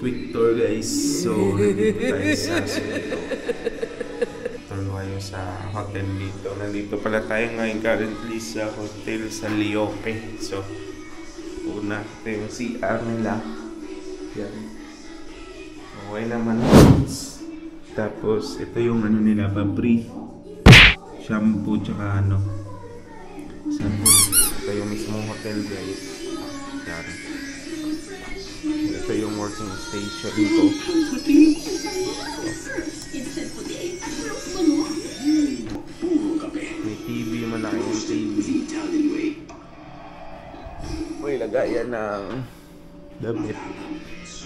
quick tour guys. So, nandito tayo sa Suito. Tuloy sa hotel dito. Nandito pala tayo ngayon currently sa hotel sa Liope. So, una ito yung CR nila. Yan. Okay naman. Tapos, ito yung ano nila, Babri. Shampoo, tsaka ano. Shampoo. Ito yung mismong hotel guys. Yan. Ito yung working station ko. May TV, malaki yung TV. Uy, lagayan ng damit.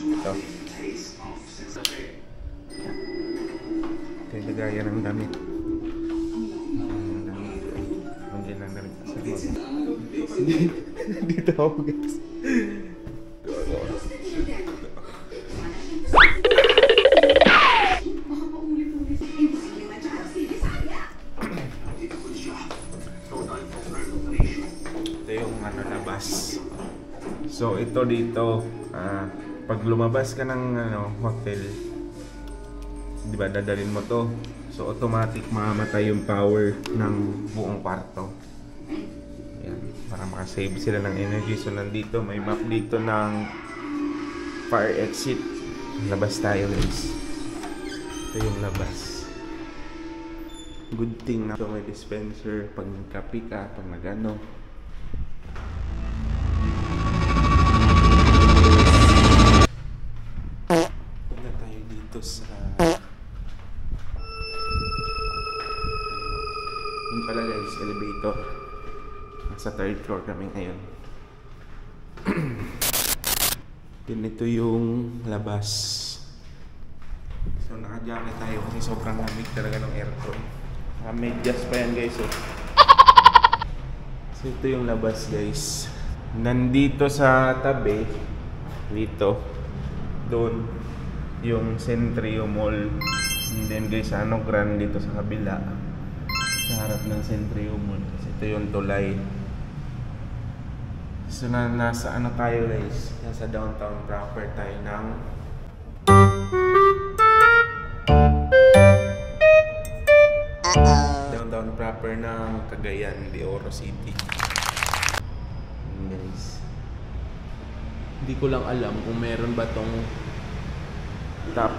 Ito. Ito yung lagayan ng damit. Nandiyan lang damit sa dito ako guys. Ito yung ano, labas. So ito dito, pag lumabas ka ng ano, hotel, di ba dadalhin mo to, so automatic mamamatay yung power ng buong kwarto. Yan, para makasave sila ng energy. So nandito, may map dito ng fire exit. Labas tayo guys. Ito yung labas. Good thing na ito may dispenser pag nagkapi ka, pag nagano. Punta tayo dito sa yun pala guys, elevator. Nasa 3rd floor kami ngayon. Then ito yung labas. So naka-jacket tayo kasi sobrang lamig talaga ng aircon. Medyas pa yan guys. So ito yung labas guys. Nandito sa tabi, dito, doon yung Centrio Mall. And then guys, ano, Grand dito sa kabila, sa harap ng Centrio Mall. Kasi ito yung tulay. So nasa ano tayo guys, nasa downtown proper tayo ng downtown proper ng Cagayan de Oro City. Guys, hindi ko lang alam kung meron ba tong top.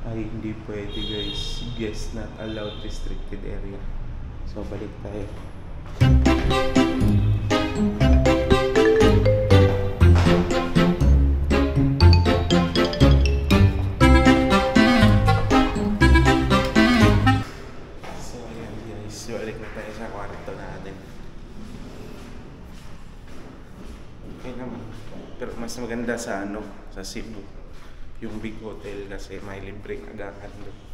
Ay, hindi pwede guys. Guest not allowed, restricted area. So balik tayo. Balik na tayo sa kwarto natin. Okay naman. Pero mas maganda sa ano, sa Cebu. Yung big hotel kasi may libreng agahan doon.